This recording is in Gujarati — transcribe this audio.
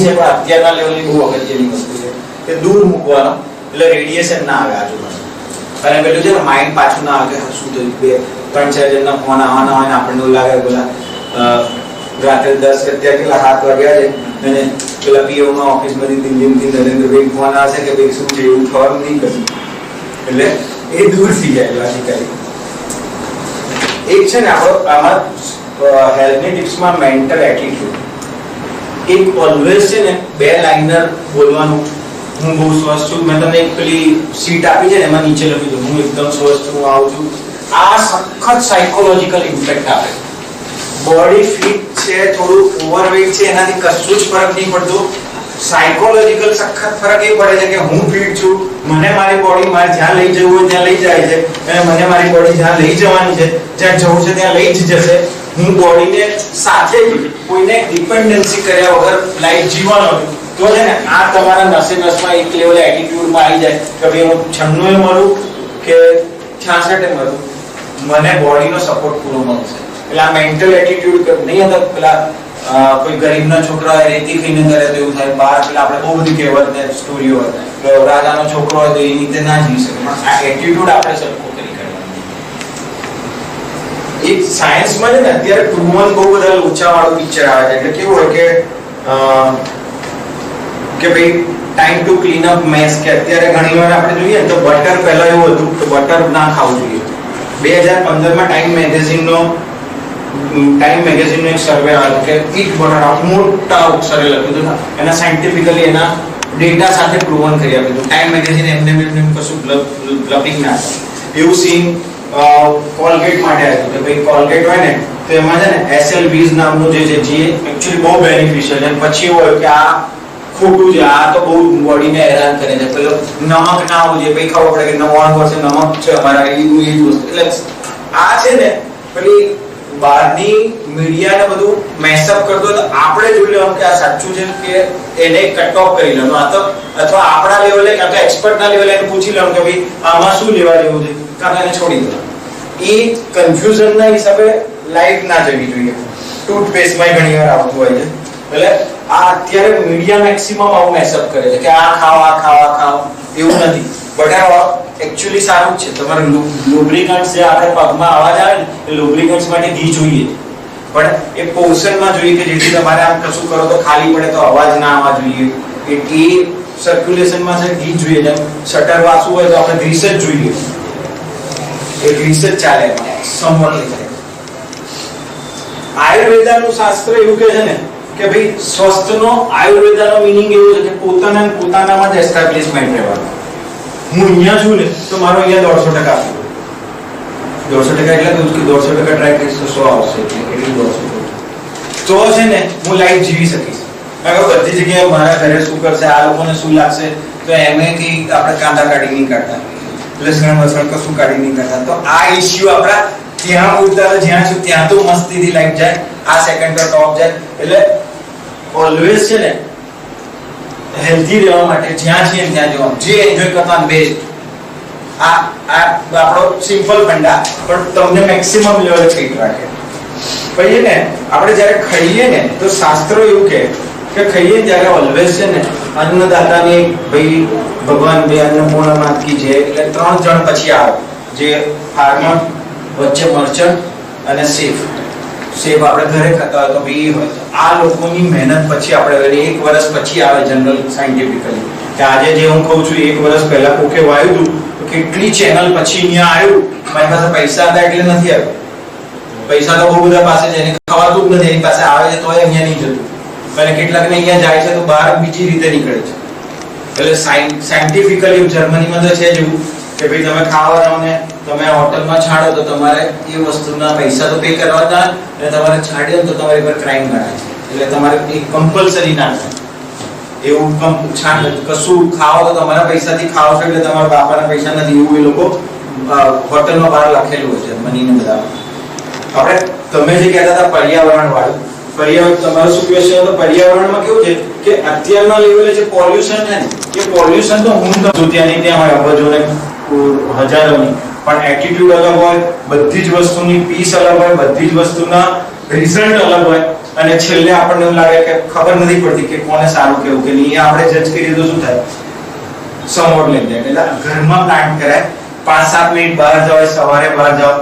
છે પણ અત્યારના લેવલની બહુ અગત્યની વસ્તુ છે કે દૂર મૂકવાનો એટલે રેડિયેશન ના આવે આજુબાજુ. અને પેલું છે ને માઇન્ડ પાછું ના આવે કે શું થયું, 2-3-4 જણના ફોન આવવાના હોય ને આપણને એવું લાગે બોલા રાત્રે 10 અત્યારે કેટલા 7 વાગ્યા છે અને પેલા પીઓમાં ઓફિસમાંથી દિલ્હીથી નરેન્દ્રભાઈ ફોન આવશે કે ભાઈ શું છે એવું થવાનું નહીં કશું. એટલે એ દૂર થઈ જાય લોજિકલી. એક છે ને આપણો આમાં હેલ્થની ટિપ્સમાં મેન્ટલ એટીટ્યુડ. એક ઓલવેઝ છે ને 2 લાઇનર બોલવાનું. હું બહુ સ્વસ્થ છું, મેં તમને એક પેલી સીટ આપી છે ને એમાં નીચે લખી દઉં હું એકદમ સ્વસ્થ હું આવું છું. આ સખત સાયકોલોજીકલ ઇમ્પેક્ટ આપે. બોડી ફિટ છે, થોડું ઓવરવેઇટ છે, એનાથી કશું જ ફરક નહીં પડતો. સાયકોલોજીકલ સખત ફરક એ પડે છે કે હું ફિટ છું, મને મારી બોડી મારે જ્યાં લઈ જવું હોય ત્યાં લઈ જાય છે અને મને મારી બોડી જ્યાં લઈ જવાની છે, જ્યાં જવું છે ત્યાં લઈ જ જશે. હું બોડીને સાથે જ કોઈને ડિપેન્ડન્સી કર્યા વગર લાઈફ જીવવાનો છું. તો છે ને આ તમારા નસે નસમાં એક લેવલે એટીટ્યુડમાં આવી જાય કે ભાઈ હું 96 મળું કે 66 મળું, મને બોડીનો સપોર્ટ પૂરો મળશે. એટલે આ મેન્ટલ એટીટ્યુડ નહીં હતા. પેલા કોઈ ગરીબના છોકરા હોય રેતી ખાઈને કરે તો એવું થાય. બહાર પેલા આપણે બહુ બધી કહેવત ને સ્ટોરીઓ હોય કે રાજાનો છોકરો હોય તો એ રીતે ના જીવી શકે. આ એટીટ્યુડ આપણે સરખો કરી કાઢવાનો. એક સાયન્સમાં છે ને અત્યારે પ્રૂવન બહુ બધા લોચાવાળું પિક્ચર આવે છે. એટલે કેવું હોય કે ભાઈ ટાઈમ ટુ ક્લીન અપ મેસ. કે અત્યારે ઘણી વાર આપણે જોઈએ ને તો બટર પહેલા એવું હતું કે બટર ના ખાવું જોઈએ. 2015માં ટાઈમ મેગેઝિનનો એક સર્વે આવ્યો કે ઈટ બટર, મોટા અક્ષરે લખ્યું હતું. એના સાયન્ટિફિકલી એના ડેટા સાથે પ્રૂવન કરી આપ્યું હતું. ટાઈમ મેગેઝિન એમને કશું બ્લફિંગ ના થાય. એવું સીન કોલગેટ માટે આવ્યું કે ભાઈ કોલગેટ હોય ને તો એમાં છે ને SLVs નામનું જે છે જે એકચ્યુઅલી બહુ બેનિફિશિયલ છે. પછી એવું હોય કે આ ખોટું છે, આ તો બહુ બોડીને હેરાન કરે છે. પેલો નમક ના આવવું જોઈએ, ભાઈ ખબર પડે કે 99% નમક છે અમારા, એ જ વસ્તુ. એટલે આ છે ને પેલી બહારની મીડિયાને બધું મેસઅપ કરતો તો આપણે જોઈ લેવાનું કે આ સાચું છે કે એને કટ ઓફ કરી લેવાનું. આ તો અથવા આપણા લેવલે અથવા એક્સપર્ટના લેવલે એને પૂછી લેવાનું કે ભાઈ આમાં શું લેવા જેવું છે, કારણ એને છોડી દેવાનું. એ કન્ફ્યુઝનના હિસાબે લાઈફ ના જવી જોઈએ. ટૂથપેસ્ટમાં ઘણી વાર આવતું હોય છે. એટલે આ અત્યારે મીડિયા મેક્સિમમ આવું મેસઅપ કરે છે કે આ ખાઓ આ ખાઓ આ ખાઓ. એવું નથી. બટર એકચ્યુઅલી સારું જ છે. તમારે લુબ્રિકન્ટ્સ જે આપણે પગમાં અવાજ આવે ને એ લુબ્રિકન્ટ્સ માટે ઘી જોઈએ, પણ એ પોર્શનમાં જોઈએ કે જેથી તમારે આમ કશું કરો તો ખાલી પડે તો અવાજ ના આવવા જોઈએ. એ સર્ક્યુલેશનમાં છે ઘી જોઈએ. જેમ શટર વાસવું હોય તો આપણે ગ્રીસ જ જોઈએ. એ ગ્રીસ જ ચાલે સમવર્તી થાય. આયુર્વેદાનું શાસ્ત્ર એવું કહે છે ને કે ભાઈ સ્વસ્થનો આયુર્વેદાનો મીનિંગ એવું છે કે પોતાનામાં જ એસ્ટાબ્લિશમેન્ટ રહેવાનું. હું અહીંયા છું ને તો મારો અહીંયા 150% 150% એટલે કહું કે 150% ટ્રાય કરીશ તો 100 આવશે. એટલું 150% તો છે ને હું લાઈફ જીવી શકીશ. કારણ કે બધી જગ્યાએ મારા ઘરે શું કરશે, આ લોકોને શું લાગશે, તો એમે કે આપણે કાંદા કાઢી નહીં કાઢતા, લસણ વસણ કશું કાઢી નહીં કાઢતા. તો આ ઇશ્યુ આપણા ત્યાં ઉડતા જ્યાં છું ત્યાં તો મસ્તીથી લાઈફ જાય. આ સેકન્ડ પર ટોપ જાય. એટલે ઓલવેઝ છે ને હેલ્ધી રહેવા માટે જ્યાં છીએ ત્યાં જવાનું, જે એન્જોય કરવાનું બેસ્ટ. આ આપણો સિમ્પલ ફંડા પણ તમને મેક્સિમમ લેવલે ફિટ રાખે. પછી ને આપણે જ્યારે ખાઈએ ને તો શાસ્ત્રો એવું કહે કે ખાઈએ ત્યારે ઓલવેઝ છે ને અન્નદાતાની ભાઈ ભગવાન બે અન્નપૂર્ણા કી છે. એટલે 3 જણ પછી આવે જે ફાર્મર, વચ્ચે મર્ચન્ટ અને સેફ. સેફ આપણે ઘરે ખાતા હોય તો ભાઈ હોય. આ લોકોની મહેનત પછી આપણે 1 વર્ષ પછી આવે જનરલ સાયન્ટિફિકલી કે આજે જે હું કહું છું 1 વર્ષ પહેલા કોકે વાયું હતું તો કેટલી ચેનલ પછી અહીંયા આવ્યું. મારી પાસે પૈસા હતા એટલે નથી આવ્યું. પૈસા તો બહુ બધા પાસે છે, એને ખવાતું જ નથી, એની પાસે આવે છે તો અહીંયા નહીં જતું. અને કેટલાકને અહીંયા જાય છે તો બહાર બીજી રીતે નીકળે છે. એટલે સાયન્ટિફિકલી જર્મનીમાં તો છે જ એવું કે ભાઈ તમે ખાવા જાઓ ને તમે હોટલમાં છાડો તો તમારે એ વસ્તુના પૈસા તો પે કરવા જ અને તમારે છાડ્યો તો તમારી પર ક્રાઇમ ગણાય. એટલે તમારે એક કમ્પલસરી ના થાય એવું કશું ખાઓ તો તમારા પૈસાથી ખાઓ છો એટલે તમારા બાપાના પૈસા નથી એવું એ લોકો હોટલમાં બહાર લખેલું હોય છે મનીને બધા. આપણે તમે જે કહેતા હતા પર્યાવરણ વાળું, પર્યાવરણ તમારું શું ક્વેશ્ચન હતો? પર્યાવરણમાં કેવું છે કે અત્યારના લેવલે જે પોલ્યુશન છે ને એ પોલ્યુશન તો હું તો ત્યાંની ત્યાં હોય અબજોને હજારોની, પણ એટીટ્યુડ અલગ હોય, બધી જ વસ્તુની પીસ અલગ હોય, બધી જ વસ્તુના રિઝલ્ટ અલગ હોય. અને છેલ્લે આપણને એવું લાગે કે ખબર નથી પડતી કે કોને સારું કેવું કે નહીં, આપણે જજ કરીએ તો શું થાય, સમોડ લઈ જાય. એટલે ઘરમાં પ્લાન્ટ કરાય, 5-7 મિનિટ બહાર જાઓ, સવારે બહાર જાઓ,